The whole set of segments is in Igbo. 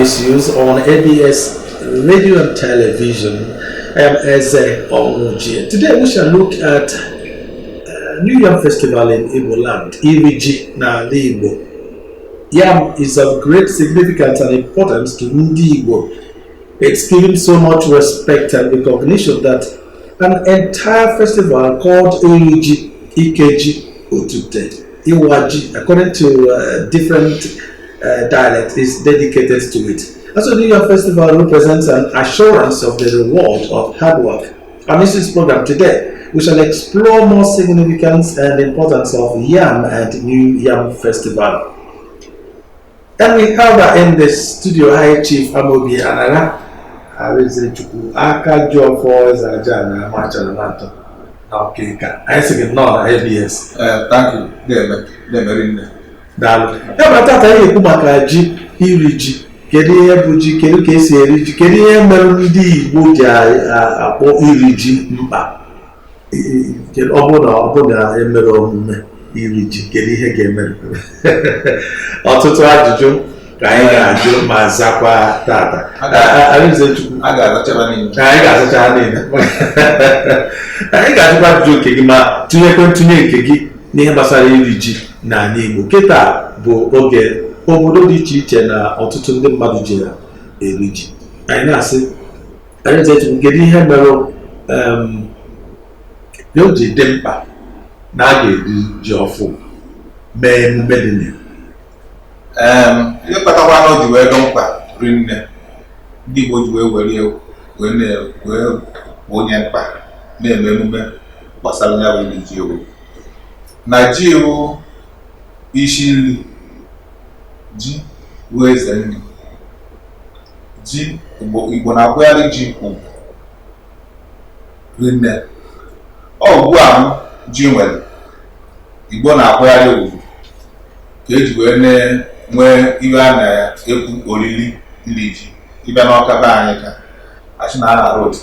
issues on ABS Radio and Television. I am Eze Onwuchie. Today we shall look at New Yam Festival in Igbo land, Iriji na Igbo. Yam is of great significance and importance to Ndi Igbo. It's given so much respect and recognition that an entire festival called Iriji, Ikeji, Otute, Iwaji, according to different dialects, is dedicated to it. Also, the New Yam Festival represents an assurance of the reward of hard work. And this is program today. We shall explore more significance and importance of Yam and New Yam Festival. And we have in the studio High Chief Amobi Anaga. I will say to Aka Job for Zajana Machanamato. Okay, I say no ABS. Thank you. Dalu. Yamata Kumakaji, Iriji. Kedu ihe bụ ji, kedu ka esi eri ji, kedu ihe mere ndị Igbo ji akpọ iri ji mkpa? Ọ bụ na emere omume iri ji, kedu ihe ga-eme? Ọtụtụ ajụjụ ka anyị ga-ajụ ma zakwa tata. A ga-azacha niile. Anyị ga-azacha niile. Anyị ga-ajụkwa ajụjụ nke gị ma tụnyekwe ntụnye nke gị n'ihe gbasara iri ji n'ala Igbo. Kịta bụ oge obodo dị iche iche na ọtụtụ ndị mmadụ ji eri ji. Anyị na-asị anyị na-eche kedu ihe mere o ji dị mkpa na a ga-eri ji ọfụ mee emume dị na ihe kpatakwa na o ji wee dị mkpa rinne ndị Igbo ji wee onye mkpa na-eme emume gbasara ya bụ ji ewu na ji ewu isi nri. Ji bụ eze nri. Ji Igbo na-akwụgharị ji ugwu rinne. Ugbu a ji nwere Igbo na-akwụgharị ugwu ka eji wee nwee ihe a na-ekwu oriri iri ji. Ịbịa n'ọka be anyị ka achị na a na-arụ otu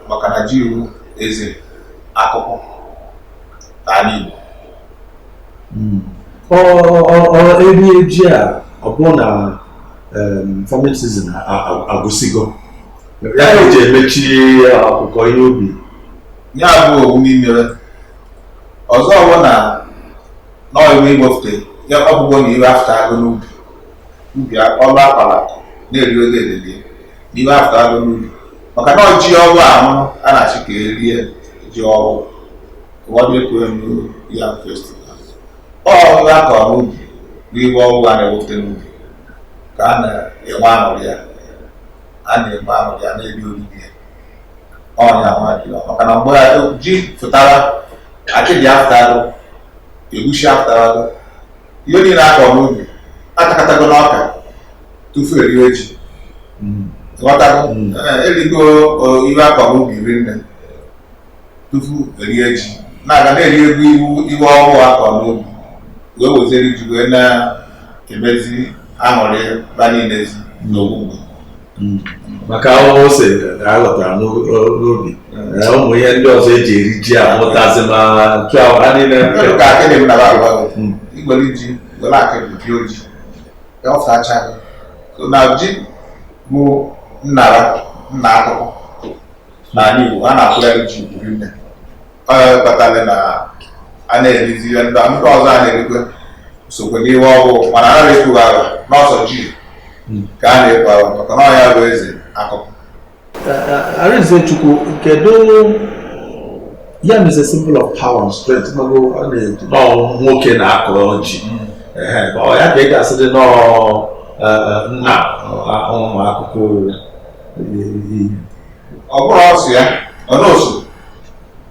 maka na ji iwu eze akụkụ ala Igbo. Eri ji a ọ bụrụ na farming season agwụsịgo ya eji emechi ọkụkọ ihe ubi ya bụ owu n'imere ọzọ bụ na n'ọrụ iwefute ya ọbụgo na iwe afta agụ n'ubi ọba akpara na-eri oge edede n'iwe afta agụ n'ubi maka na ji ọrụ ahụ a na-achị ka erie ji ọrụ ụfọdụ ekwe ya festival ọrụ akọ n'ubi n'iwe ọrụ a na-ewepụta n'ubi ka a na-enwe aṅụrị ya na-eri oriri ya ọnya nwadị maka na mgbe ji fụtara akịdị afụtarụ egusi afụtarụ ihe niile akọ n'ubi atakatago n'ọka tufu eriwe ji ghọtago erigo ihe akọ n'ubi rinne tufu erie ji na-aga na-eri ego iwe ọhụụ akọ n'ubi wee wezere ji wee na-emezi aṅụrị banilezi n'ogbugbe maka ose aghọtara n'obi ụmụ ihe ndị ọzọ eji eri ji amụtazi ma ha niile ka akịdị m nara agwa igbere ji were akịdị pịa oji ọfụtacha na ji bụ nna akụkụ n'ala Igbo a na-akwụgharị ji buru nne ọ kpatara na a na-erizi ihe ndị ọzọ a na-erikwe sokwe n'ihe ọhụụ mana a na-ekwu agha n'ọsọ ji ka a na-ekwu agha maka na ọnya bụ eze akụkụ. Arinze Chukwu, kedu Yam is a symbol of power and strength. Nwoke na-akọ ji ya ka ị ga-asị dị nna ụmụ akụkụ ọ bụrụ ọsụ ya ọ n'osu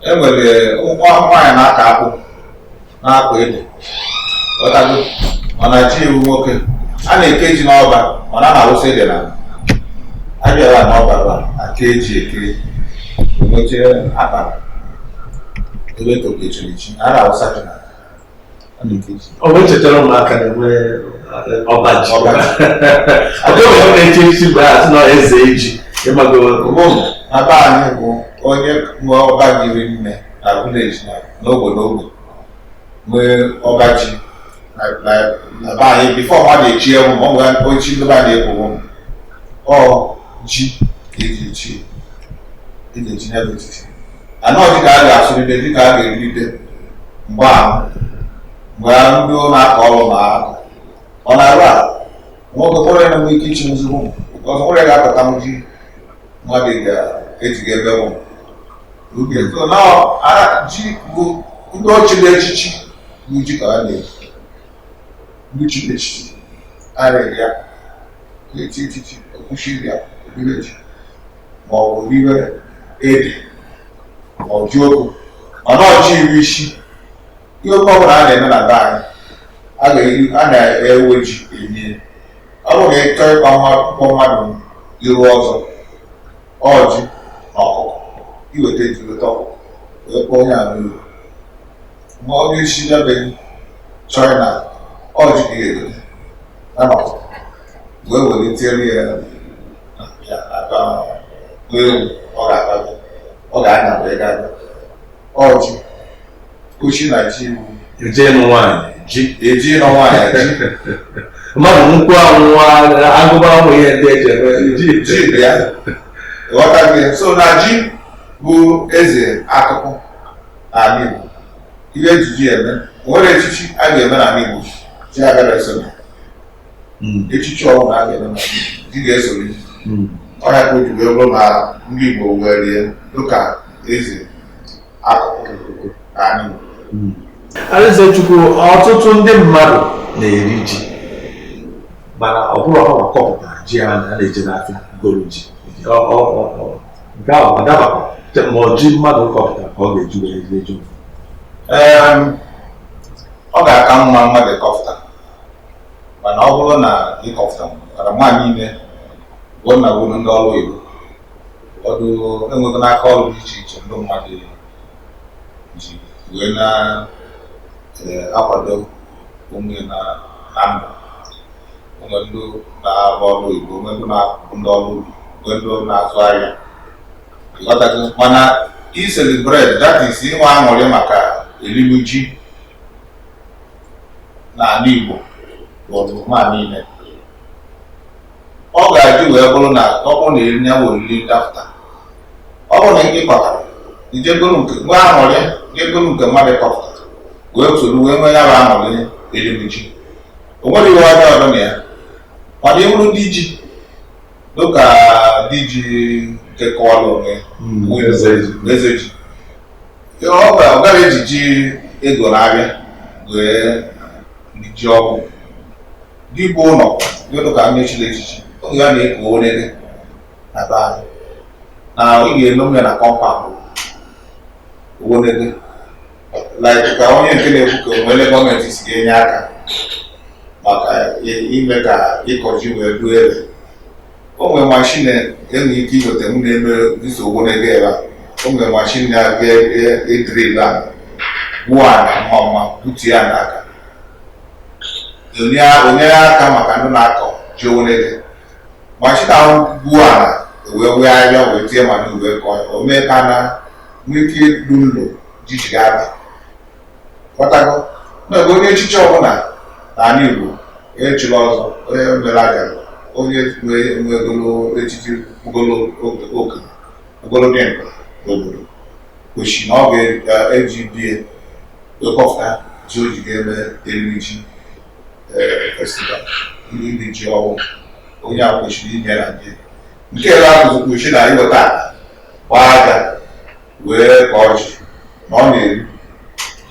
enwere nwaanyị na-aka akpụ na-akọ ede ọtago mana ji iwu nwoke a na-eke ji n'ọba mana a na-arụsị ede na abịara n'ọba aka eji ekiri oche akpara ebe tokechiri ji a na-arụsa ji na ọ bụ echetara ụmụaka na-enwe ọba ji ọ dịghị na-eche isi bụ asị na eze ji na be anyị bụ onye nwe ọba jiri nne na vileji na n'ogbe n'ogbe nwee ọba ji na be anyị bifo mmadụ echi ewu ma ọ nwere ochi ndị be anyị ekwowo ọ ji eji n'ebe etiti anọ dịka a ga-asụrịde dịka a ga-erite mgbe ndị na-akọ ọrụ na ọ na-arụ a nwoke kpọrọ ya na ike ichi nzugbo ọzọ nwere ga-apụta m ji mmadụ ga-ejiga ebe bụ ji bụ ndị ọchịrị echichi bụ ji ka a na-eji ndị chiri echichi arịrị ya eti echichi okwuchiri ya obire ji ma ọ bụ obire ede ma ọ ji okwu mana ọjị iri isi ihe oke ọbụla a na-eme na be anyị a na-ewe ji enye ọ bụrụ na ịchọ ịkpọ mmadụ iru ọzọ ọjị na ọkụkọ iweta ji weta ọkụkọ wee kpọọ onye ahụ iru ma onye isi yabeghị chọrọ na ọjị ka ga-egote na ọkụkọ wee welitere ya aka ewu ọ ga-anya wee gaga ọjị ochi na ji eji nụ nwaanyị eji nọ nwaanyị ji mmadụ nkwụ anwụwa agụba ụmụ ihe ndị eji eme ji ya ghọta gị so na ji bụ eze akụkụ n'ala Igbo ihe ejiji eme nwere echichi a ga-eme n'ala Igbo ji agara eso echichi ọbụla a ga-eme na ji ga-esoro ọhịa ka o ji wee bụrụ na ndị Igbo were dịka eze akụkụ n'ala Igbo. Alaezechukwu, ọtụtụ ndị mmadụ na-eri ji mana ọ bụrụ ọha kọpụtara ji a na-eje n'afịa goro ji nke ahụ ọ dabakwa ma ọ ji mmadụ kọpụtara ka ọ ga-eji wee eju ọ ga-aka mma mmadụ kọpụta mana ọ bụrụ na ịkọpụta mara nwaanyị ime bụ na bụrụ ndị ọrụ Igbo ọdụ enweghị n'aka ọrụ dị iche iche ndị mmadụ ji wee na-akwado onwe na mba onwe ndị na-arụ ọrụ Igbo onwe ndị na-akụ ndị ọrụ ubi onwe ndị na-azụ ahịa ịghọtago mana iselebrate that is inwe aṅụrị maka elimu ji n'ala Igbo ọdụma niile ọ ga-adị wee bụrụ na ọ bụrụ na eri ya bụ oriri dapụta ọ bụrụ na ndị kpatara ijegoro nke nwe aṅụrị jegoro nke mmadụ kọpụtara wee soro wee nwee ya bụ aṅụrị elimu ji o nwere ihe ọjọọ ọdụ na ya mana ịbụrụ ndị ji dịka dị ji nke kọwara onwe eze ji ọ gara eji ji ego na-abịa wee ji ọkụ dịbụ ụlọ dịka ndị echiri echichi oge ya na-eko onege na be anyị na ị ga-eme na kọmpaụnd onege ka onye nke na-ekwu ka onwere gọọmenti si ga-enye aka maka ime ka ịkọ ji wee duo ebe o nwere mashin enwe ike iweta m na-eme dịsa ogwonege ebe a o nwere mashin na-aga edril a gbuo ala mma butu ya n'aka onye aka maka ndị na-akọ ji ogwonege mashin ahụ gbuo ala wee wee ahịa wee tie mana uwe kọọ o mee ka na nwee ike idu ụlọ jiji ga-aba ghọtago n'oge onye echichi ọbụla n'ala Igbo echiri ọzọ onye mere aja onye nwegolo echichi ogolo dị mkpa n'obodo ochi na ọ ga-eji bie wekọfụta ji o ji ga-eme eriri ji festival ndị ji ọhụụ onye ahụ kwesịrị inye na ndị nke ebe ahụ kwesịrị na iweta gbaa aja wee kọọ ji na ọ na-eri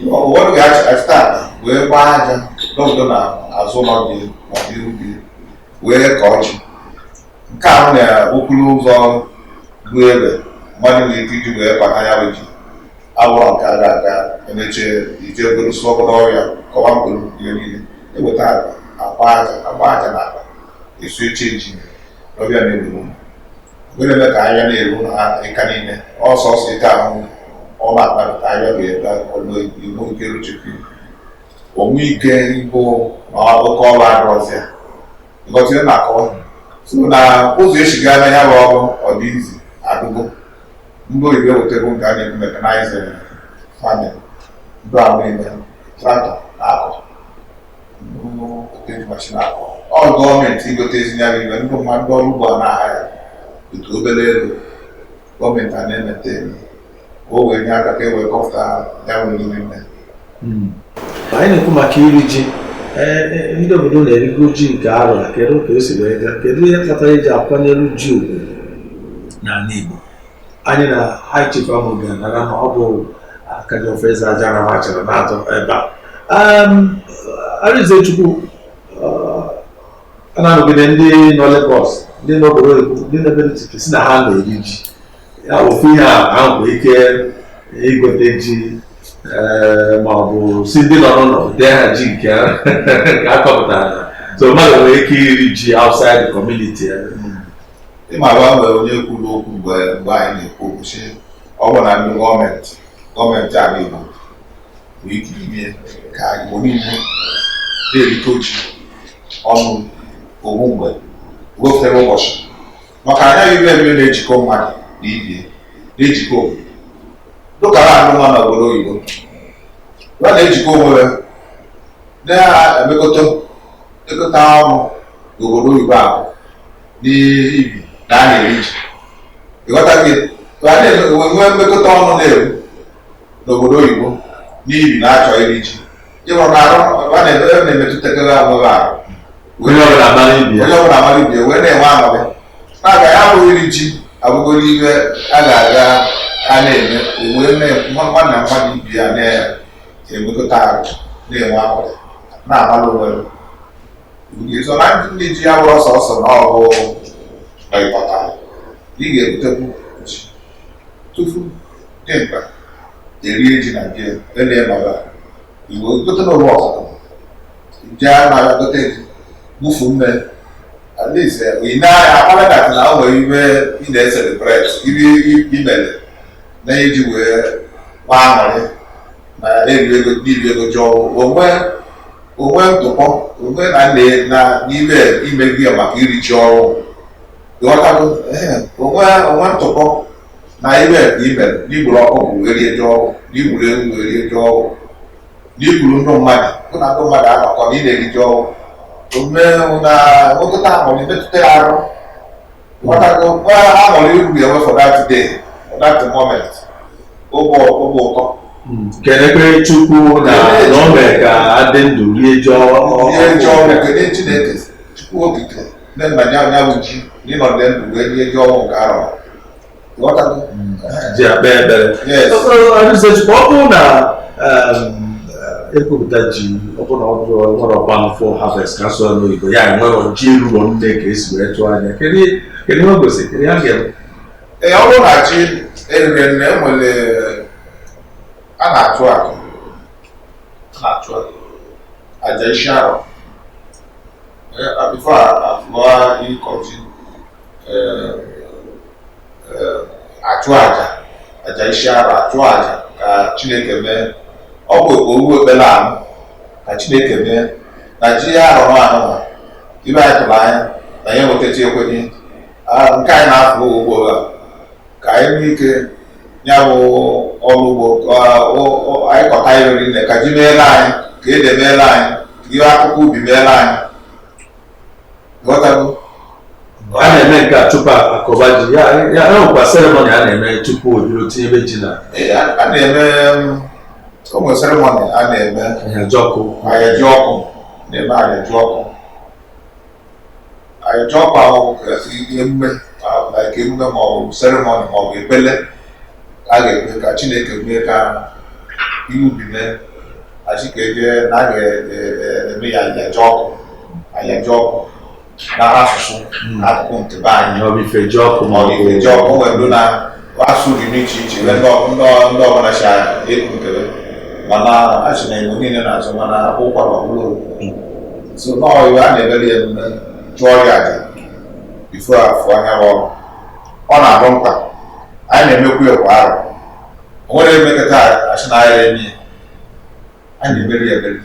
ụfọdụ ga-achịta akpa wee gbaa aja n'obodo na azụ ụlọ gị ma iru gị wee kọọ ji nke ahụ na-okporo ụzọ bụ ebe mmadụ nwere ike iji wee kpata ya bụ ji abụọ nke a ga-aga emeche ije obere sụọ obere ọrịa kọwa mkpụrụ ihe niile eweta agba aja na akpa esu eche ji ọbịa na-egburu were eme ka ahịa na-eru na ịka niile ọsọsọ ike ahụ ọ na-akpata ahịa ga-ebe igbo nke ruchekwu onwe ike ịbụ na oke ọrụ adọzịa ịgọtire na akọwa so na ụzọ esiga anya ya bụ ọrụ ọdịizi adụgo ndị oyibo ewetego nke a na-ekwu mekanize farming ndị ahụ niile traktọ na akọ gote machine akọ ọ gọọmenti igotezi ya ibe ndị mmadụ ọrụ ugbo a na-aha ya otu obere ego gọọmenti a na-emete ka o wee nye aka ka e wee kọpụta ya nwere ime mme. Anyị na-ekwu maka iri ji, ndị obodo na-erigo ji nke arọ, kedu ka o si wee gaa, kedu ihe kpatara eji akwanyere ji ugwu n'ala Igbo? Anyị na High Chief Amoga nara ma ọ bụ Akaji Ofeze Ajara machara na-atọ ebe a. Arizechukwu a na-anọgide ndị nọ Lagos, ndị n'obodo oyibo, ndị na-ebere titi si na ha na-eri ji. Ya ofu ihe ahụ bụ ike igote ji ma ọ bụ si ndị nọ n'ụlọ dee ha ji nke a kọpụtara, so mmadụ nwere ike iri ji outside the community. Ịma gwa nwere onye kwuru okwu mgbe anyị na-ekwu okwu si ọ bụ na ndị gọọmenti ala Igbo bụ ike ime ka Igbo niile na-erite ji ọnụ ogbu mgbe wepụtara ụbọchị, maka anya ibe ebe na-ejikọ mmadụ na ibie na-ejikọ obodo dụkara anụ nwa n'obodo oyibo a na-ejikọ onwe na-emekọta ọnụ n'obodo oyibo ahụ n'ibi na a na-eri ji. Ịghọta gị nwee mmekọta ọnụ na-eru n'obodo oyibo n'ibi na-achọ iri ji ịhụrụ na arụ a na-emetụtakara onwe ahụ onye ọbụla amara ibie wee na-enwe aṅụrị na-aga ya abụghị iri ji abụgoro ibe a ga-aga a na-eme wee nwanne mmadụ ibi ya na-emekọta arụ na-enwe aṅụrị na-amalụ onwe so na ndị ji ya bụrụ ọsọ na ọgụ ịkpọta ị ga-ebutekwu ji tufu dị mkpa erie ji na nke ele-emaba Igbo gote n'ụlọ ọkụkọ je na gote ji gbufu mme at least ị na-akpara dat na o nwere ibe ị na-eselebrate iri imele na iji wee gbaa aṅụrị na eri ego jọọ onwe ntụpọ onwe na n'ime ime gị maka iri ji ọrụ ịghọtago onwe ntụpọ na ibe ka imere n'igburu ọkụkọ werie ji ọrụ n'igburu ewu werie ji ọrụ n'igburu ndị mmadụ bụ na ndị mmadụ anọkọ na ị na-eri ji ọrụ na nwekọta aṅụrị metụta ya arụ ịghọtago aṅụrị uru ga-enwe for that day for that moment oge ụtọ. Kelekwe Chukwu na o mere ka adị ndụ rie ji ọrụ, kele Chineke Chukwu okike nne nna ya bụ ji n'ịnọdụ ndụ wee rie ji ọrụ nke arọ ji akpa ebere. Arizechukwu, ọ bụrụ na ekwupụta ji ọ bụrụ na ọ bụrụ nwere ọgbanụ full harvest ka asụrụ n'oyibo ya enwere ji eruro nne ka esi wee tụọ anya, kedu ihe o gosi, kedu ihe a ga-eme? Ọ bụrụ na ji eriri nne enwere a na-atụ aja isi arọ bifo afụọ ịkọ ji atụ aja isi arọ atụ aja ka Chineke mee. Ọ bụ owu ekpere ahụ ka Chineke mee na ji ya arọ anụma ibe anyị tụrụ anya na ya nwetachi ekwenye nke anyị na-afụ ugbo ka anyị nwee ike ya bụ ọrụ ugbo anyị kọta iriri nne ka ji meela anyị ka ede meela anyị ka ihe akụkọ ubi meela anyị. A na-eme nke a tupu akọba ji ya nwekwa seremoni a na-eme tupu o jiri tinye ebe ji na a na-eme ụmụ seremoni a na-eme ayaji ọkụ na-eme ayaji ọkụ ahụ emume ma ọ bụ seremoni ma ọ bụ ekpele a ga-ekpe ka Chineke mee ka ihe ubi mee achị ka eje na a ga-eme ya ayaji ọkụ na asụsụ akụkụ nke be anyị ma ọ bụ ifeji ọkụ nwere na asụ dị n'iche iche ndị ọbụla si ekwu nkele mana achị na Igbo niile na-azụ mana ụkwara ọbụla so n'iwe a na-emere ya emume chụọ ya aja bifo afọ anya ọrụ ọ na-abụ mkpa anyị na-emekwu ya kwa arọ o nwere emekọta achị na ahịa eme anyị na-emeri ya emeri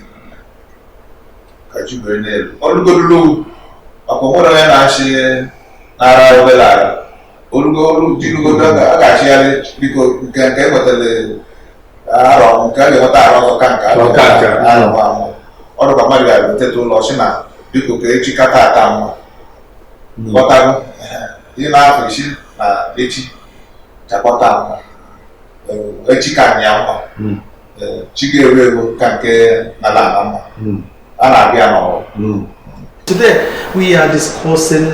ka ji were n'elu ọlụgodulu maka onwere onye na-achị n'ara obere ara jirugodo a ga-achịgharị biko nke enwetara arọ nke a ga-enweta arọ ọzọ ka nke arọ amụ ọ ọrụ ka mmadụ ga-eteta ụlọ ọchị na biko ka echi kata ata mma ghọtago ị na-afọ isi na echi chakpọta mma echi ka anya mma chi ga-eru ego ka nke n'ala ala mma a na-abịa n'ọrụ. Today we are discussing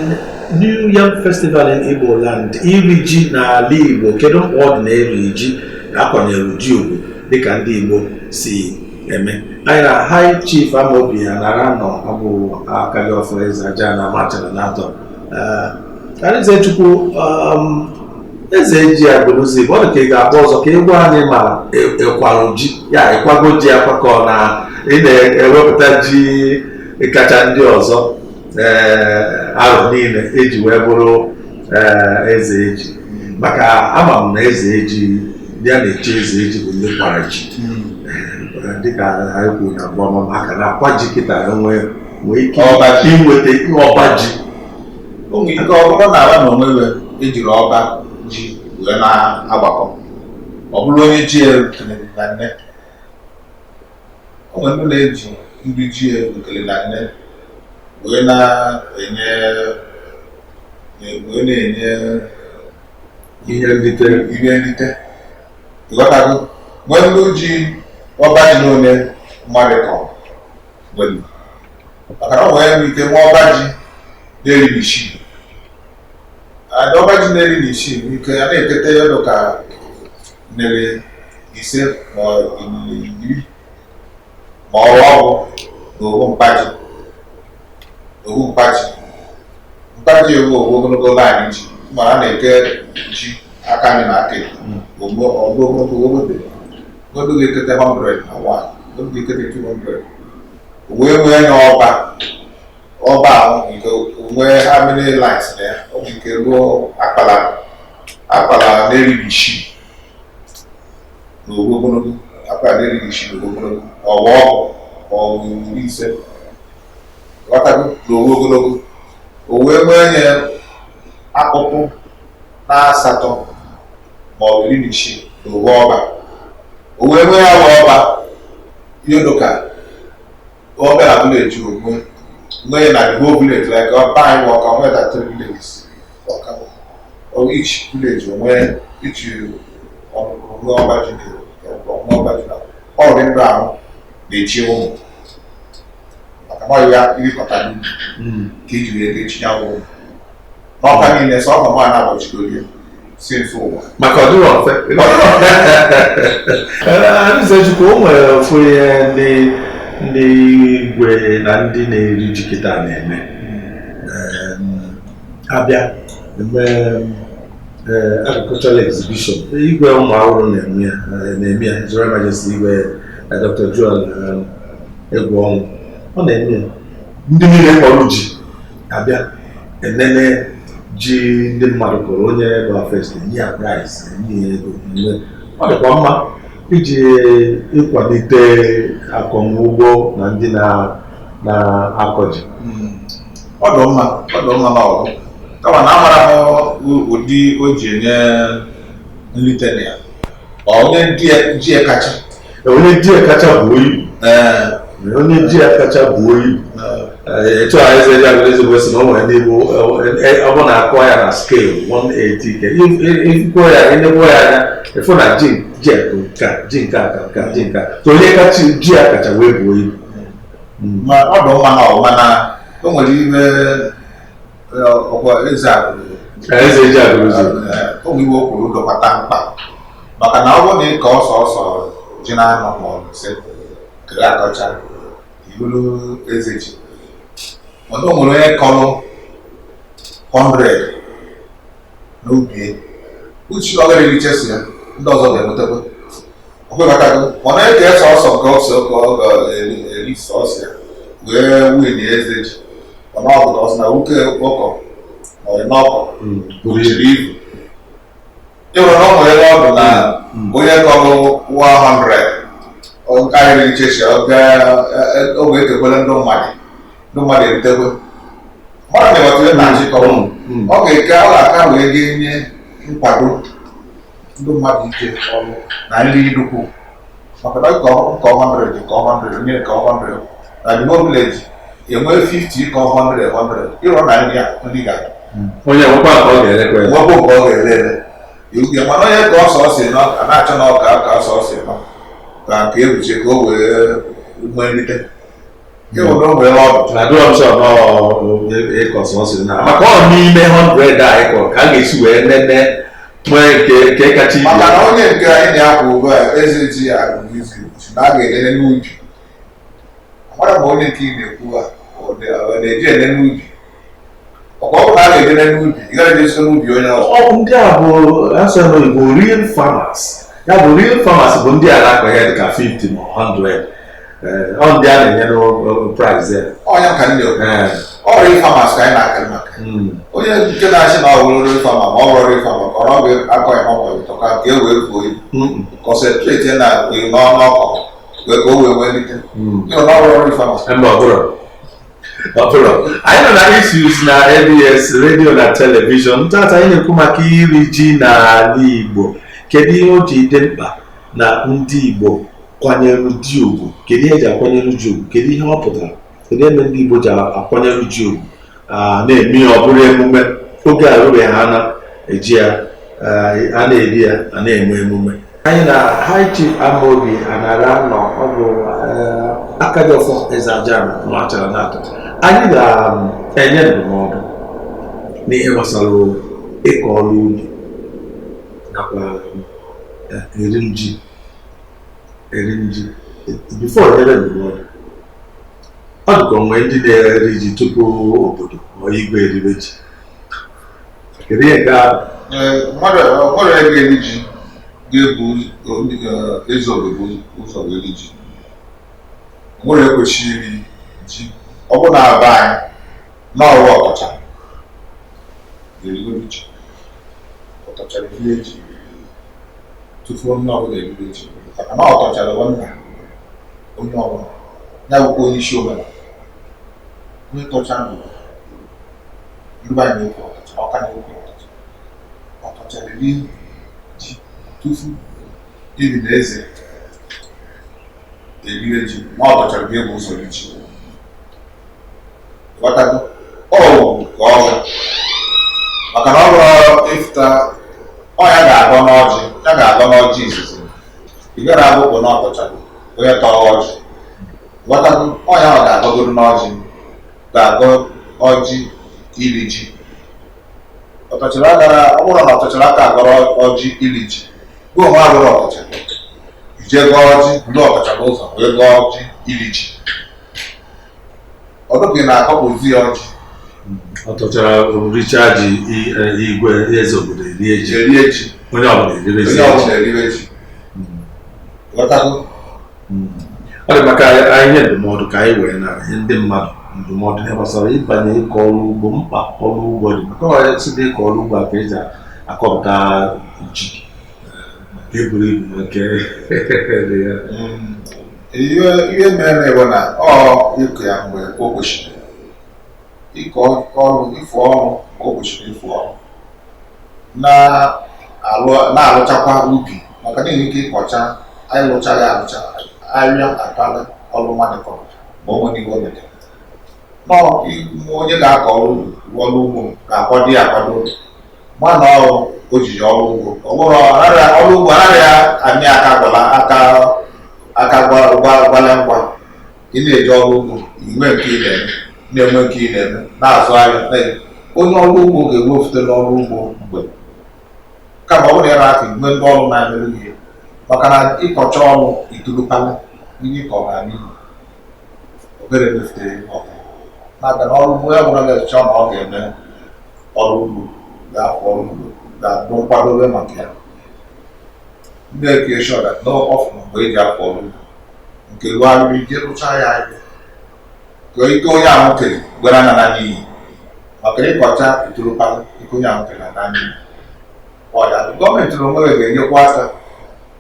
New Yam Festival in Igbo land. Iri ji n'ala Igbo, kedu mkpa ọ dị na iri ji akwanyere ji ugwu dịka ndị Igbo si eme. Anyị na High Chief Amobi Anara nọ abụ akaghị ọfọ eze aja na machara n'atọ. Eze Chukwu eze ji agụrụzi bụ ọ dị ka ị ga-agba ọzọ ka ị gwa anyị ma ịkwarụ ji ya ịkwago ji akwakọ na ị na-ewepụta ji kacha ndị ọzọ arọ niile eji wee bụrụ eze eji maka ama m na eze eji ya na-eche eze eji bụ ndị kwara ji dịka anyị kwuru na abụọ maka na akwa ji kịta nwee ike inweta ọba ji o nwere ike ọ bụrụ na ala na onwe ejiri ọba ji wee na-agbakọ ọ bụrụ onye ji erutere na nne o nwere ndị na-eji ndị ji erutere na nne wee na-enye ihe nrite ịghọtago nwee ndị ji ọba ji n'one mmadụ kọrọ nwere maka na ọ nwere ike nwa ọba ji na-eri isii ọba ji na-eri isii ike a na-ekete ya ọdụ ka nere ise ma iri ma ọrụ ọgwụ na owu mkpaji ewu ogologo laịnị ji ma a na-eke ji aka anyị na aka obodo ga-ekete 100 na nwaanyị obodo ga-ekete 200 wee nwee ya ọba ahụ nke nwee ha many lines na ya ọ bụ nke ruo akpala na-erighị isii na ogologo akpala na-erighị isii na ogologo ọgwụ iri ise ghọtago na ogologo o wee nwee nye akpụkpụ na asatọ ma ọ bụ iri na isii na ọba o wee nwee ya ọba ihe dịka ọba na vileji ogbe nwee na the whole village like ọba anyị wọka nwee that 3 villages or each village nwee ichi ọnụrụ ọba ji na ọrụ ndị ahụ na-echi ụmụ maka nwa ya irikọta n'ubi ka iji wee echi ya ụmụ n'ọka niile sọ ọka nwaanyị na-agbachigolie si nso ụwa maka ọdụrọ mfe Eze Chukwu o nwere ofu ihe ndị igwe na ndị na-eri ji kịta na-eme abịa eme agricultural exhibition igwe ụmụ ahụhụ na-eme ya His Royal Majesty igwe Dr. Joel Egwuọnwụ ọ na-eme ya ndị niile kpọrọ ji abịa enene ji ndị mmadụ kọrọ onye bụ first enye ya price enye ya ego ọ dịkwa mma iji ịkwalite akọmugbo na ndị na-akọ ji ọdụ mma na ọgụ kama na amara m ụdị o ji enye nrite na ya onye ji ya kacha bụ oyi onye ji ya kacha bụ oyi etu a eze ya bụ ezigbo si na o nwere ndị bụ ọ bụ na-akọ ya na scale 180 ke ikwo ya enegbo ya anya efu na ji nka so onye kacha ji ya kacha wee bụ oyi ma ọ dị mma na ọgụ mana o nwere ime ọgwa eze ji agụrụzi o nwere iwe o kwuru dọkọta mkpa maka na ọ bụ na ịkọ ọsọ ji na-anọ ma ọ bụ ise kere akọcha iburu eze ji mana o nwere onye kọrọ 100 n'ubi uchi ọ gara erichesi ya ndị ọzọ ga-enwetakwa ọkwebatago mana eke sọsọ nke ọ ga-eri sọsọ ya wee win eze ji mana ọ bụla ọsọ na nwoke ụkọ ma n'ọkọ kpuchiri ibu ịhụrụ na ọ nwere ọdụ na onye kọrọ 100 karịrị ichechi oge ekekwere ndị mmadụ erutekwe mmadụ na-ewetara na achịkọrọ ọ ga-eke ọ ga-aka wee ga-enye nkwado ndị mmadụ ike ọrụ na nri nnukwu maka na nke 100 onye nke 100 na the village enwe 50 ka 100 ịrọ na ndị ga onye nwekwa ka ọ ga-erekwa ya nwekwa ka ọ ga-ere ere mana onye ka ọsọ si nọ a na-achọ na ọka ka ọsọ si nọ ka nke ebuche ka o wee nwee nrite ịhụrụ o nwere ọdụ na dọọsọ ịkọ sọsọ na maka ọ n'ime 100 a ịkọ ka a ga-esi wee nene nwee nke kacha ibe maka na onye nke anyị na-akwụ ugbu a eze ji ya na a ga-enene n'ubi amara ma onye nke ị na-ekwu ọ na-eji ene n'ubi ọkwa ọ bụ na a ga-edene n'ubi ị gaghị ejeso n'ubi onye ọzọ ndị a bụ asọ n'Igbo real farmers ya bụ real farmers bụ ndị a na-akọ ya dịka 50 ma 100 ọ ndị a na-enye price onye ka ndị ọrụ farmers ka anyị na-akara maka onye nke na-achị na ọ bụrụ real farmer ma ọ bụrụ real farmer ka ọ bụ akọ ya n'ọkọ ụtọ ka e wee buo ibu concentrate na n'ọnụ ọkọ wee ka o wee nwee nrite n'ọrụ real farmers anyị nọ na issues na ABS redio na telivishọn tata anyị na-ekwu maka iri ji n'ala Igbo kedu ihe o ji dị mkpa na ndị Igbo kwanyere ji ugwu kedu ihe eji akwanyere ji ugwu kedu ihe ọ pụtara kedu eme ndị Igbo ji akwanyere ji ugwu na-eme ya ọ bụrụ emume oge arụbeghị ha na-eji ya a na-eri ya a na-eme emume anyị na High Chief Amobi Anara nọ ọ bụ Akajọfọ Ezeajana machara n'atọ anyị ga-enye ndụmọdụ n'ihe gbasara ịkọ ọrụ ubi nakwa eri ji bifo nyere ndụmọdụ ọ dịka onwe ndị na-eri ji tupu obodo ma igwe eribe ji kedu ihe mmadụ ege ji ga-ebu eze obodo ụzọ eri ji nwere ekwesịghị iri ji ọ bụ na aba anyị n'ọrụ ọkọcha ga-erigodo ji ọtọchara ihe ji tufuo nne ọbụla eribe ji maka na ọtọchara nwanna onye ọbụla ya bụkwa onye isi omenala onye tọcha ndụ ndị anyị na-ekwu ọtọcha ọka na-ekwu ọtọchara iri ji tufu iri na eze eribe ji ma ọtọchara ga-ebu ụzọ iri ji ghọtago ọwụ ka ọzọ maka na ọ bụrụ ịfụta ya ga-agọ n'ọjị izizi ị gara abụkpụ na ọtọchago onye tọrọ ọjị ghọtago ya ọ ga-agọgoro n'ọjị ga-agọ ọjị iri ji ọtọchara gara ọ bụrụ na ọtọchara aka agọrọ ọjị iri ji bụ onwe agụrụ ọtọcha ije gọọ ọjị ndị ọtọchara ụzọ wee gọọ ọjị iri ji ọdụgị na-akọpụzi ọjị ọtọchara richa ji igwe eze obodo erie ji onye ọbụla eribe ji ghọtago ọ dị maka anyị nye ndụmọdụ ka anyị wee na ndị mmadụ ndụmọdụ ihe gbasara ịbanye ịkọ ọrụ ugbo mkpa ọrụ ugbo dị maka ọ site ịkọ ọrụ ugbo a ka eji akọpụta ji eburu ibu nke ihe mere bụ na ịkọ ya mgbe o kwesịrị ịkọ ọrụ ịfụ ọrụ o kwesịrị ịfụ ọrụ na-alụchakwa ubi maka na ike ịkọcha anyị lụchaghị alụcha arịa atala ọrụ mmadụ kọrọ ma o nwere iwe mere onye ga-akọ ọrụ ugbo ga-akwado ya akwado mana ọrụ ojiji ọrụ ugbo ọrụ ugbo anaghị amị aka gwala ngwa ị na-eji ọrụ ugbo inwe nke ị na-eme na-enwe nke ị na-eme na-azụ ahịa onye ọrụ ugbo ga-ewefute n'ọrụ ugbo mgbe kama ọ bụrụ ya na-aka igwe ndị ọrụ na-emere ihe maka na ịkọcha ọrụ itulupala ihe ịkọ na n'ihu obere mefutere maka na ọrụ ugbo ya bụrụ ga-echa na ọ ga-eme ọrụ ugbo ga-afọ ọrụ ugbo ga-abụ nkwadobe maka ya ndị eke shọda n'ọfụ mgbe eji afọ ọrụ ugbo nke lụgharịrị ije rụchaa ya ahịa ka ike onye ahụ tere gwara na n'iyi maka ịkọcha itulupala ike onye ahụ tere na n'iyi ọya gọọmenti na onwe ga-enyekwa aka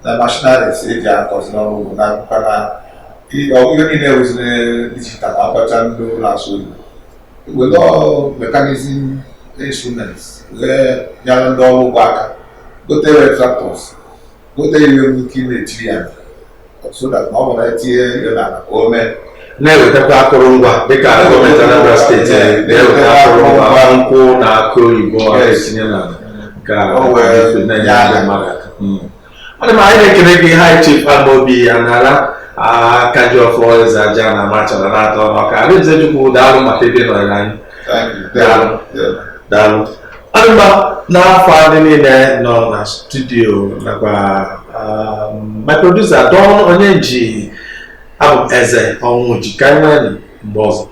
na mashinaris eji akọzi n'ọrụ ugbo na ihe niile eweziri dijital akọcha ndị na-asụ oyibo were mekanizm instruments wee nyere ndị ọrụ ugbo aka gotere tractors gote ihe ike na-etiri ya so that na ọ bụla etinye ihe n'ala ka o mee na-ewetakwa akụrụngwa dịka gọọmenti Anambra steeti na-eweta akụrụngwa nkwụ na akụ oyibo etinye na na-enyere mmadụ aka. Ọ dị ma anyị na-ekele gị High Chief Amobi Anara Akajiọfọ Eze Aja na Amachara na-atọ maka Arinzechukwu daalụ maka ebe nọrọ anyị. Daalụ. Ọ dị mma n'afọ anyị niile nọ na studio nakwa my producer Don Onyenji abụ Eze Ọnwụji ka anyị nwere mgbe ọzọ.